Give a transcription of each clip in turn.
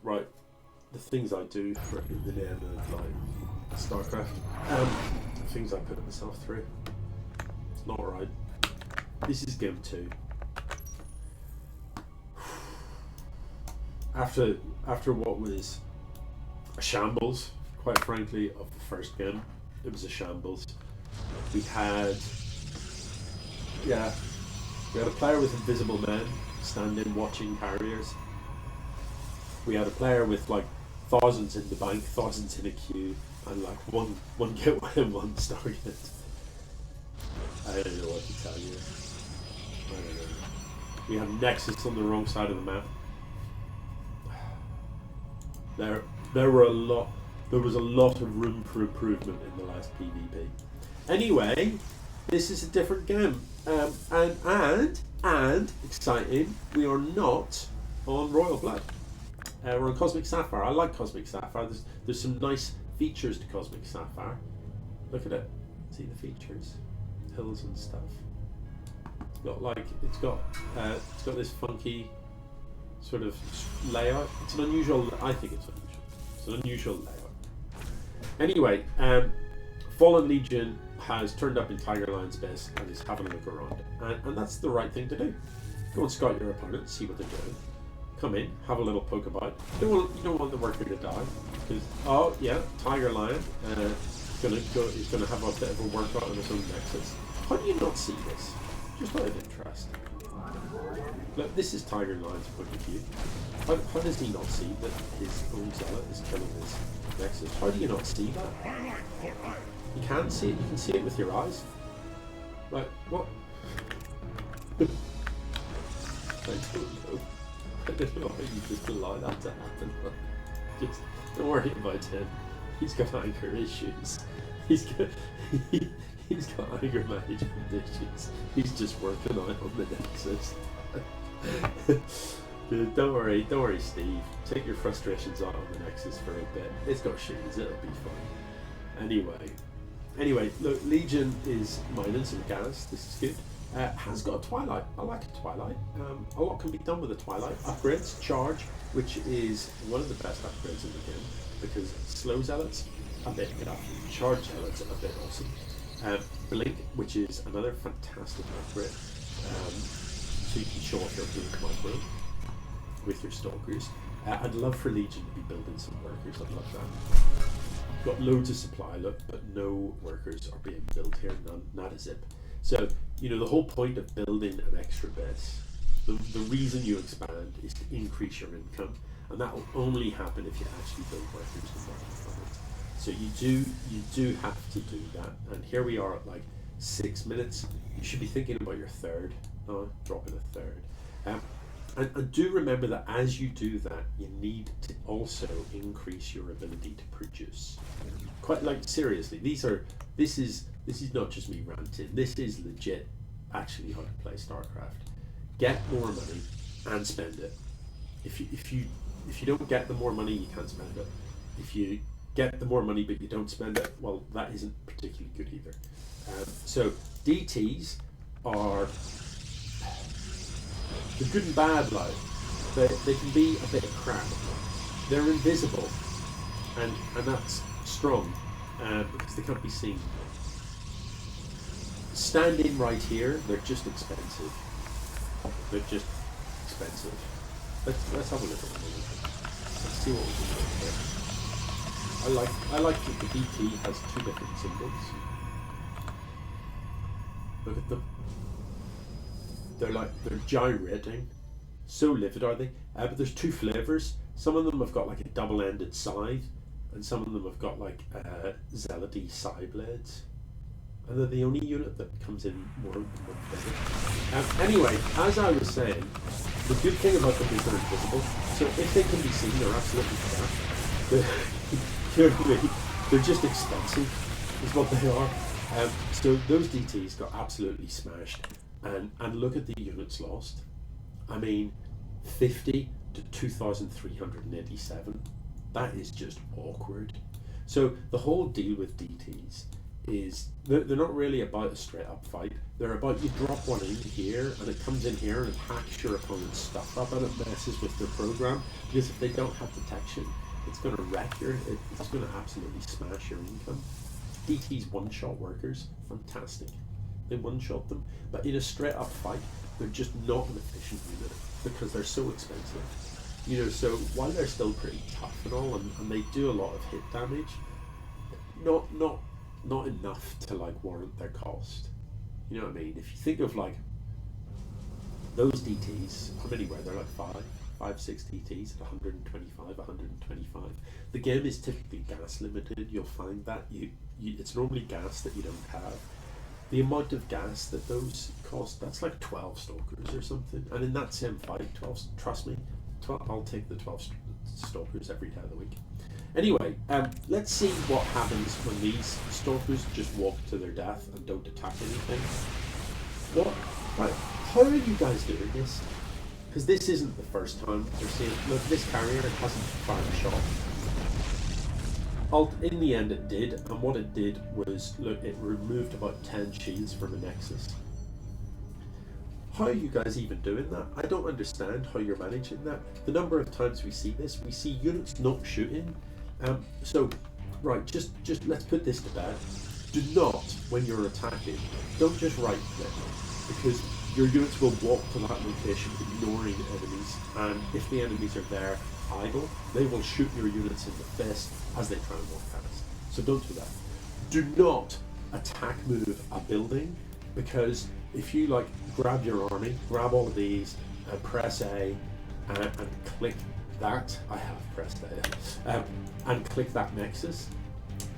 right, the things I do for the name of like StarCraft, the things I put myself through. It's not right. This is game 2. After what was a shambles, quite frankly, of the first game, it was a shambles. We had a player with invisible men standing watching carriers. We had a player with like thousands in the bank, thousands in a queue, and like one gateway and one target. I don't know what to tell you. I don't know. We had Nexus on the wrong side of the map. There was a lot of room for improvement in the last PvP. Anyway, this is a different game, and exciting. We are not on Royal Blood. We're on Cosmic Sapphire. I like Cosmic Sapphire. There's some nice features to Cosmic Sapphire. Look at it. See the features, hills and stuff. It's got this funky sort of layout. It's an unusual. I think it's unusual. It's an unusual layout. Anyway, FallenLegion has turned up in TigerLion's base and is having a look around, and that's the right thing to do. Go and scout your opponent, see what they're doing. Come in, have a little poke about. You don't want the worker to die, because TigerLion is gonna have a bit of a workout on his own Nexus. How do you not see this? Just out of interest. Look, this is TigerLion's point of view. How does he not see that his own zealot is killing his Nexus? How do you not see that? You can see it. You can see it with your eyes. Like what? I don't know how you just allow that to happen. Just don't worry about him. He's got anger issues. He's got anger management issues. He's just working on the Nexus. Dude, don't worry, Steve. Take your frustrations out on the Nexus for a bit. It's got shoes. It'll be fine. Anyway, look, Legion is mining some gas. This is good. Has got a Twilight. I like a Twilight. A lot can be done with a Twilight. Upgrades, Charge, which is one of the best upgrades in the game, because slow zealots, a bit good. Charge zealots, a bit awesome. Blink, which is another fantastic upgrade. So you can show off your blink micro with your stalkers. I'd love for Legion to be building some workers. I'd love that. Got loads of supply, look, but no workers are being built here. Not a zip. So, the whole point of building an extra base, the reason you expand is to increase your income, and that will only happen if you actually build workers and work from it. So you do have to do that. And here we are at like 6 minutes. You should be thinking about your third. Dropping a third. And do remember that as you do that, you need to also increase your ability to produce. Quite like seriously, this is not just me ranting. This is legit, actually, how to play StarCraft. Get more money and spend it. If you don't get the more money, you can't spend it. If you get the more money but you don't spend it, well, that isn't particularly good either. So DTs are the good and bad life. They can be a bit of crap. They're invisible, and that's strong because they can't be seen. Standing right here, they're just expensive. They're just expensive. Let's have a look at them. Let's see what we can do here. I like that the DT has 2 different symbols. Look at them. They're gyrating. So livid are they? But there's 2 flavors. Some of them have got like a double-ended scythe, and some of them have got like zealoty side blades. And they're the only unit that comes in more better. Anyway, as I was saying, the good thing about them is they're invisible. So if they can be seen, they're absolutely crap. You know what I mean? They're just expensive, is what they are. So those DTs got absolutely smashed. And look at the units lost. I mean, 50 to 2,387. That is just awkward. So the whole deal with DTs is they're not really about a straight up fight. They're about you drop one in here and it comes in here and it hacks your opponent's stuff up and it messes with their program, because if they don't have detection, it's going to wreck it's going to absolutely smash your income. DT's one-shot workers, fantastic. They one-shot them, but in a straight up fight, they're just not an efficient unit because they're so expensive. You know, so while they're still pretty tough and all, and they do a lot of hit damage, not enough to like warrant their cost. You know what I mean? If you think of like those DTs, how many were there? Like five, 6 DTs at 125, 125. The game is typically gas limited. You'll find that it's normally gas that you don't have. The amount of gas that those cost, that's like 12 stalkers or something. And in that same fight, 12, trust me, I'll take the 12 stalkers every day of the week. Anyway, let's see what happens when these stalkers just walk to their death and don't attack anything. Right, how are you guys doing this? Because this isn't the first time they're seeing it. Look, this carrier hasn't fired a shot. In the end it did, and what it did was, look, it removed about 10 shields from a Nexus. How are you guys even doing that? I don't understand how you're managing that. The number of times we see this, we see units not shooting. So, right, just let's put this to bed. Do not, when you're attacking, don't just right click, because your units will walk to that location ignoring enemies, and if the enemies are there idle, they will shoot your units in the face as they try and walk past. So don't do that. Do not attack move a building, because if you like grab your army, grab all of these, and press A, and click that, I have pressed A, and click that Nexus,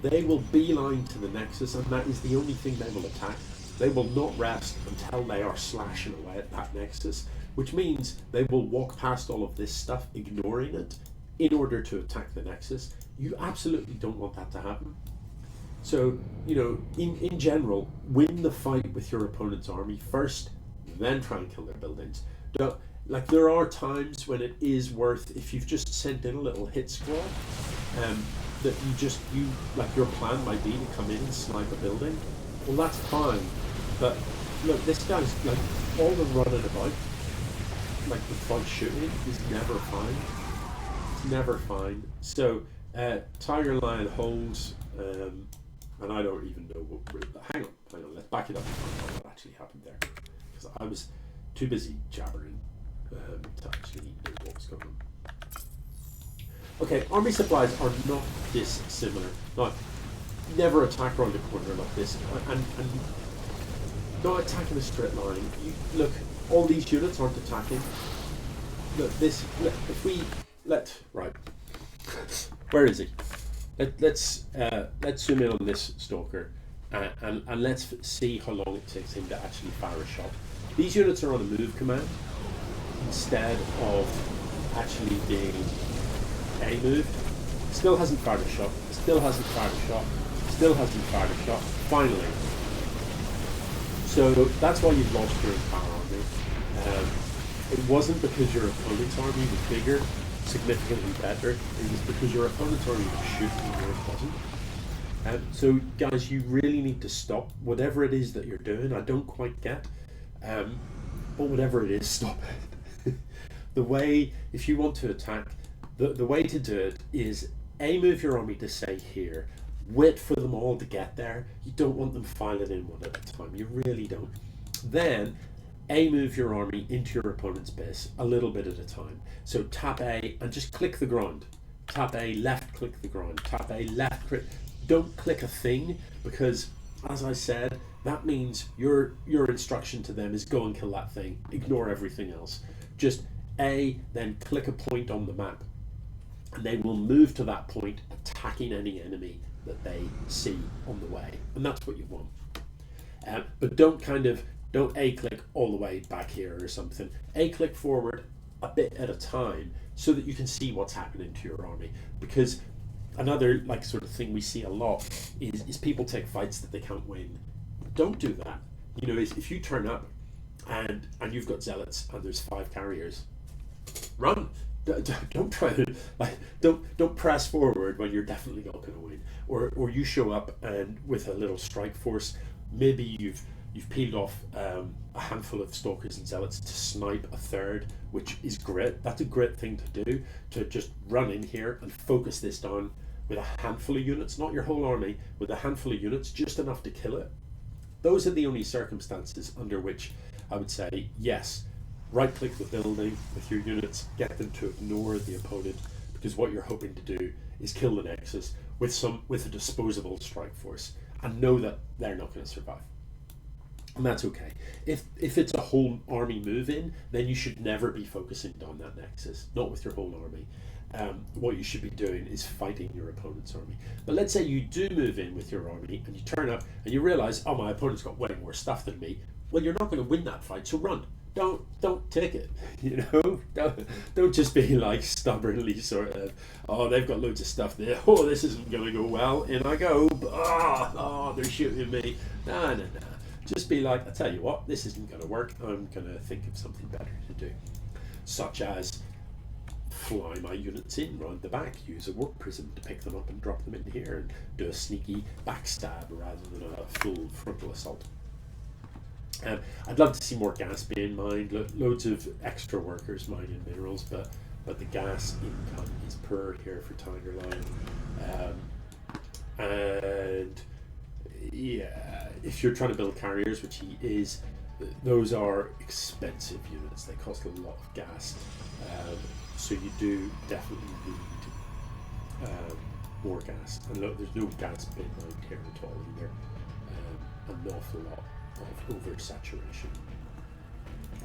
they will beeline to the Nexus, and that is the only thing they will attack. They will not rest until they are slashing away at that Nexus, which means they will walk past all of this stuff, ignoring it, in order to attack the Nexus. You absolutely don't want that to happen. So, you know, in general, win the fight with your opponent's army first, then try and kill their buildings. Like, there are times when it is worth, if you've just sent in a little hit squad, that you like, your plan might be to come in and snipe a building. Well, that's fine, but look, this guy's like, all the running about, like without shooting, is never fine. It's never fine. So TigerLion holds, and I don't even know what. Hang on. Let's back it up and find out what actually happened there, because I was too busy jabbering to actually know what was going on. Okay, army supplies are not dissimilar. Now, never attack around the corner like this, and not attack in a straight line. Look, all these units aren't attacking. Look, right. Where is he? Let's zoom in on this stalker, and let's see how long it takes him to actually fire a shot. These units are on a move command instead of actually being A moved. Still hasn't fired a shot. Still hasn't fired a shot. Still hasn't fired a shot. Finally. So that's why you've lost your entire army. It wasn't because your opponent's army was bigger, significantly better. It was because your opponent's army was shooting and yours wasn't. So guys, you really need to stop whatever it is that you're doing. I don't quite get, but whatever it is, stop it. The way, if you want to attack, the way to do it is A, move your army to say here. Wait for them all to get there. You don't want them filing in one at a time. You really don't. Then A, move your army into your opponent's base a little bit at a time. So tap A and just click the ground. Tap A, left click the ground. Tap A, left click. Don't click a thing, because as I said, that means your instruction to them is go and kill that thing. Ignore everything else. Just A, then click a point on the map, and they will move to that point, attacking any enemy that they see on the way, and that's what you want. But don't A click all the way back here or something. A click forward a bit at a time so that you can see what's happening to your army. Because another like sort of thing we see a lot is people take fights that they can't win. Don't do that. You know, if you turn up and you've got zealots and there's 5 carriers, run. don't try to don't press forward when you're definitely not going to win, or you show up and with a little strike force, maybe you've peeled off a handful of stalkers and zealots to snipe a third, which is great. That's a great thing to do, to just run in here and focus this down with a handful of units, not your whole army, with a handful of units, just enough to kill it. Those are the only circumstances under which I would say, yes, right click the building with your units, get them to ignore the opponent, because what you're hoping to do is kill the Nexus with a disposable strike force, and know that they're not going to survive. And that's okay. If it's a whole army move in, then you should never be focusing down that Nexus, not with your whole army. What you should be doing is fighting your opponent's army. But let's say you do move in with your army and you turn up and you realize, oh, my opponent's got way more stuff than me. Well, you're not going to win that fight, so run. Don't take it. You know, don't just be like stubbornly sort of, oh, they've got loads of stuff there. Oh, this isn't going to go well. In I go. Oh, they're shooting me. No. Just be like, I tell you what, this isn't going to work. I'm going to think of something better to do, such as fly my units in round the back, use a warp prism to pick them up and drop them in here, and do a sneaky backstab rather than a full frontal assault. I'd love to see more gas being mined, loads of extra workers mining minerals, but the gas income is poor here for TigerLion. And yeah, if you're trying to build carriers, which he is, those are expensive units. They cost a lot of gas. So you do definitely need more gas. And look, there's no gas being mined here at all either. An awful lot of oversaturation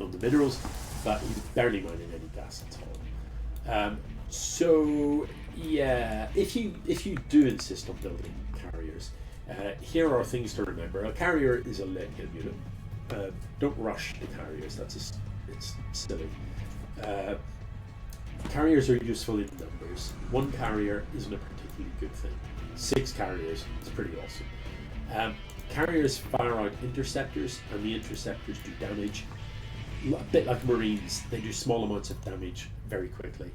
on the minerals, but you're barely mining any gas at all. So yeah, if you do insist on building carriers, here are things to remember. A carrier is a late game unit. Don't rush the carriers. It's silly. Carriers are useful in numbers. One carrier isn't a particularly good thing. 6 carriers is pretty awesome. Carriers fire out interceptors, and the interceptors do damage. A bit like Marines, they do small amounts of damage very quickly.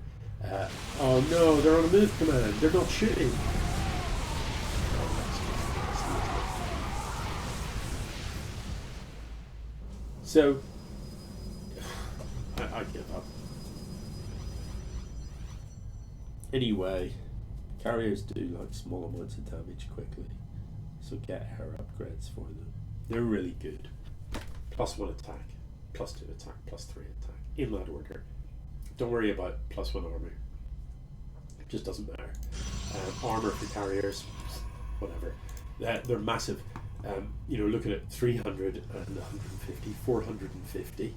Oh no, they're on a move command. They're not shooting. So, I give up. Anyway, carriers do like small amounts of damage quickly, so get her upgrades for them. They're really good. +1 attack, +2 attack, +3 attack, in that order. Don't worry about +1 armor. It just doesn't matter. Armor for carriers, whatever. They're massive. Look at it, 300 and 150, 450.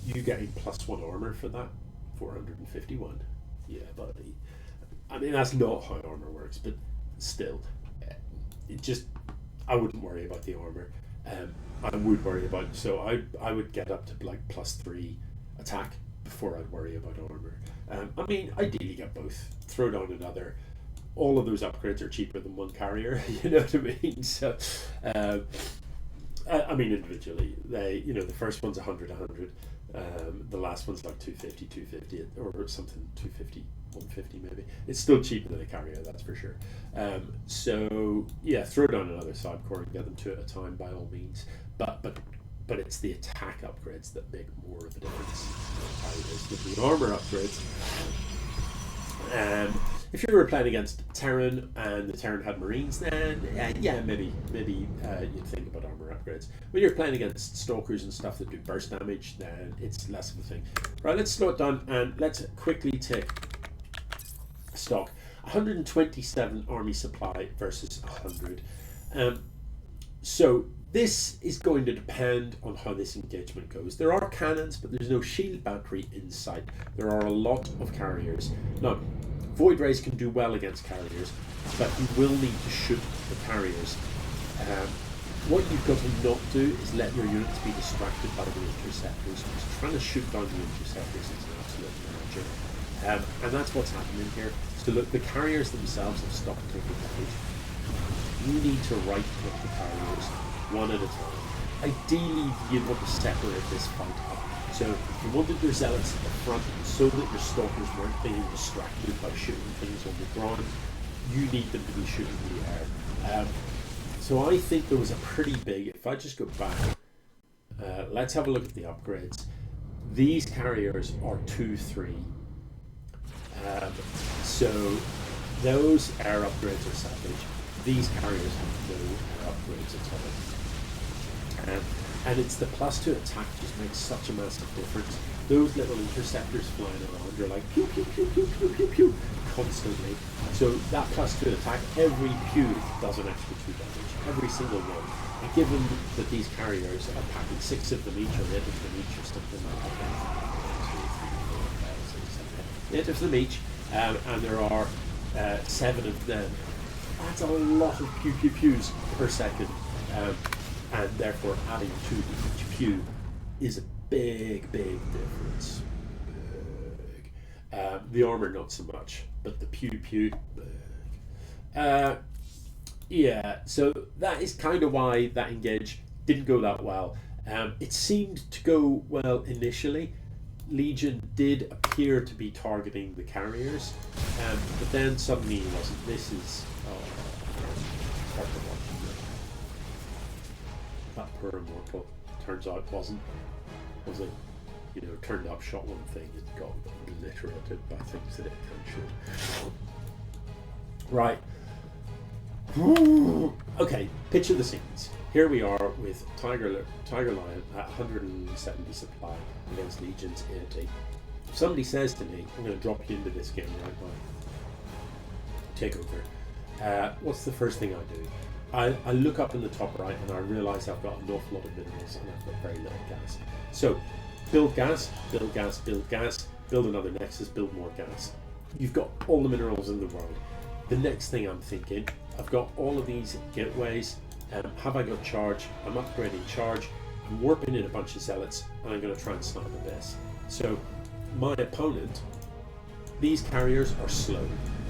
You getting +1 armor for that? 451. Yeah, buddy. I mean, that's not how armor works, but still, I wouldn't worry about the armor. I would worry about, so I would get up to like +3 attack before I'd worry about armor. I mean, ideally get both. Throw down another. All of those upgrades are cheaper than one carrier. You know what I mean? So, I mean, individually, the first one's 100, 100. The last one's like 250, 250, or something, 250, 150 maybe. It's still cheaper than a carrier, that's for sure. So yeah, throw down another side core and get them 2 at a time by all means. But it's the attack upgrades that make more of a difference than carriers. With the armor upgrades, if you were playing against Terran and the Terran had Marines, then yeah, maybe you'd think about armor upgrades. When you're playing against Stalkers and stuff that do burst damage, then it's less of a thing. Right, let's slow it down and let's quickly take stock. 127 army supply versus 100. So this is going to depend on how this engagement goes. There are cannons, but there's no shield battery in sight. There are a lot of carriers. Now, Void Rays can do well against carriers, but you will need to shoot the carriers. What you've got to not do is let your units be distracted by the interceptors, because trying to shoot down the interceptors is an absolute nightmare. And that's what's happening here. So look, the carriers themselves have stopped taking damage. You need to right-click the carriers one at a time. Ideally, you'd want to separate this fight up So you wanted your zealots at the front so that your stalkers weren't being distracted by shooting things on the ground. You need them to be shooting in the air. So I think there was a pretty big, if I just go back, let's have a look at the upgrades. These carriers are 2-3. So those air upgrades are savage. These carriers have no air upgrades at all. And it's the +2 attack just makes such a massive difference. Those little interceptors flying around are like pew pew pew pew pew pew pew constantly. So that +2 attack, every pew does an extra 2 damage. Every single one. And given that these carriers are packing 6 of them each or 8 of them each or something like that. 8 of them each, and there are 7 of them. That's a lot of pew pew pews per second. And therefore adding 2 to each pew is a big difference. Big. The armor not so much, but the pew big. Yeah, so that is kind of why that engage didn't go that well. It seemed to go well initially. Legion did appear to be targeting the carriers, but then suddenly it wasn't. This is hard to watch. That poor immortal turns out wasn't, was it? You know, turned up, shot one thing, and got obliterated by things that it should. Right. Okay, picture the scenes. Here we are with TigerLion at 170 supply against Legion's 80. If somebody says to me, I'm going to drop you into this game right now, take over, what's the first thing I do? I look up in the top right and I realise I've got an awful lot of minerals and I've got very little gas. So build gas, build gas, build gas, build another nexus, build more gas. You've got all the minerals in the world. The next thing I'm thinking, I've got all of these gateways. Have I got charge? I'm upgrading charge. I'm warping in a bunch of zealots and I'm going to try and snipe a base. So my opponent, these carriers are slow.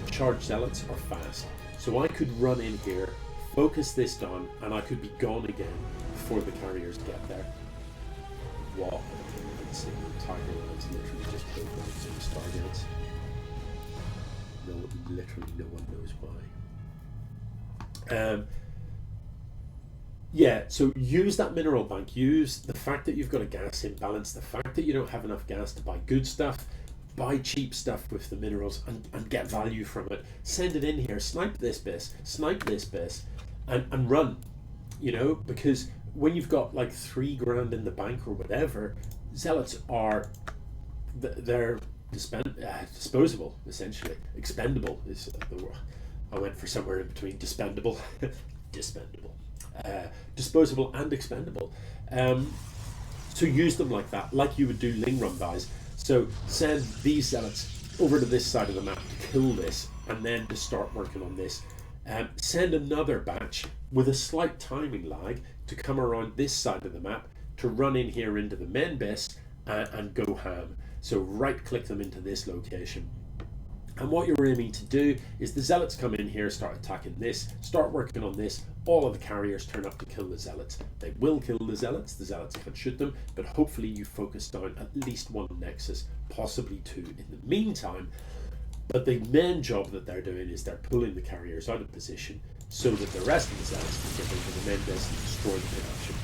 Charge zealots are fast. So I could run in here, focus this down, and I could be gone again before the carriers get there. What? Let's see, TigerLion's literally just built one of those stargates. No, literally no one knows why. Yeah, so use that mineral bank. Use the fact that you've got a gas imbalance, the fact that you don't have enough gas to buy good stuff, buy cheap stuff with the minerals and get value from it. Send it in here, snipe this base, and run. You know, because when you've got like $3 in the bank or whatever, zealots are, they're disposable, essentially. Expendable is the word. I went for somewhere in between dispendable, dispendable. Disposable and expendable. So use them like that, like you would do Ling Run buys. So send these zealots over to this side of the map to kill this, and then to start working on this. Send another batch with a slight timing lag to come around this side of the map to run in here into the main base and go ham. So right click them into this location. And what you're aiming to do is the zealots come in here, start attacking this, start working on this, all of the carriers turn up to kill the zealots. They will kill the zealots can't shoot them, but hopefully you focus down at least one nexus, possibly 2 in the meantime. But the main job that they're doing is they're pulling the carriers out of position so that the rest of the zealots can get into the main base and destroy the production.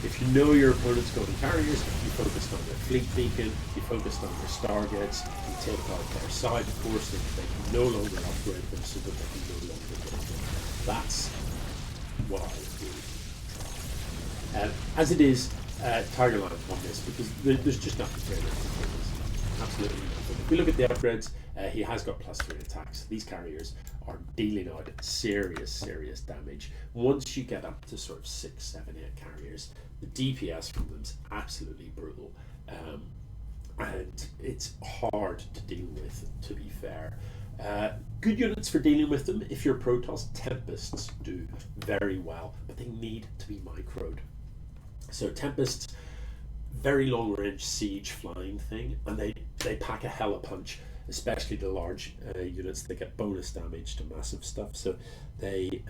If you know your opponent's going carriers, you focused on their fleet beacon, you focused on their stargates, you take out their side force so that they can no longer upgrade them, so that they can no longer get them. That's what I would do. As it is, TigerLion won this because there's just nothing greater than this. Absolutely nothing. If we look at the upgrades, he has got +3 attacks. These carriers are dealing out serious damage. Once you get up to sort of 6, 7, 8 carriers, the DPS from them is absolutely brutal, and it's hard to deal with, to be fair. Good units for dealing with them, if you're Protoss, Tempests do very well, but they need to be microed. So Tempests, very long range siege flying thing, and they pack a hella punch, especially the large units. They get bonus damage to massive stuff, so the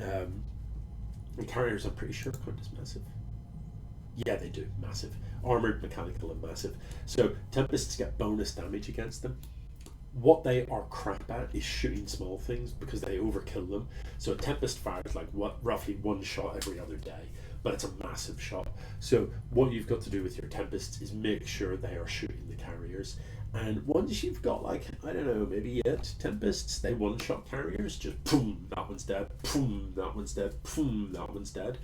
carriers, I'm pretty sure, aren't as massive. Yeah, they do. Massive. Armored, mechanical, and massive. So Tempests get bonus damage against them. What they are crap at is shooting small things because they overkill them. So a Tempest fires like roughly one shot every other day, but it's a massive shot. So what you've got to do with your Tempests is make sure they are shooting the carriers. And once you've got like, I don't know, maybe 8 Tempests, they one-shot carriers, just boom, that one's dead, boom, that one's dead, boom, that one's dead.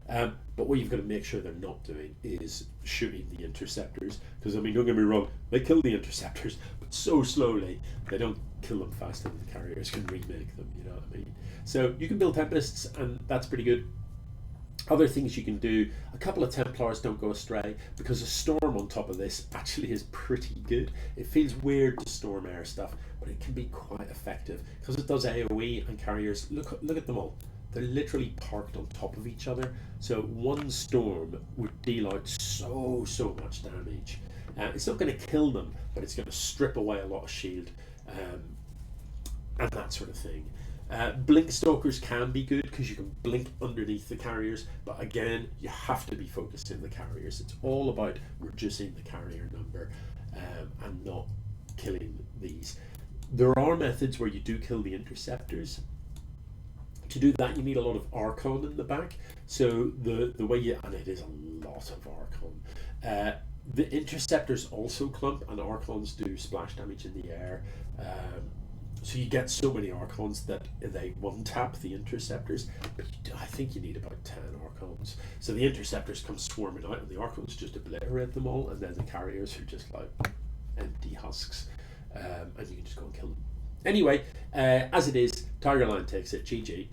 But what you've got to make sure they're not doing is shooting the interceptors. Because, I mean, don't get me wrong, they kill the interceptors, but so slowly, they don't kill them faster than the carriers can remake them, you know what I mean? So you can build Tempests, and that's pretty good. Other things you can do, a couple of Templars don't go astray, because a Storm on top of this actually is pretty good. It feels weird to Storm air stuff, but it can be quite effective, because it does AoE and carriers. Look at them all. They're literally parked on top of each other. So one Storm would deal out so much damage. It's not going to kill them, but it's going to strip away a lot of shield and that sort of thing. Blink Stalkers can be good because you can blink underneath the carriers, but again, you have to be focusing the carriers. It's all about reducing the carrier number and not killing these. There are methods where you do kill the interceptors. To do that, you need a lot of Archon in the back. So the way you, and it is a lot of Archon. The interceptors also clump, and Archons do splash damage in the air. So you get so many Archons that they one-tap the interceptors, but I think you need about 10 Archons. So the interceptors come swarming out, and the Archons just obliterate them all, and then the carriers are just like empty husks, and you can just go and kill them. Anyway, as it is, TigerLion takes it. GG.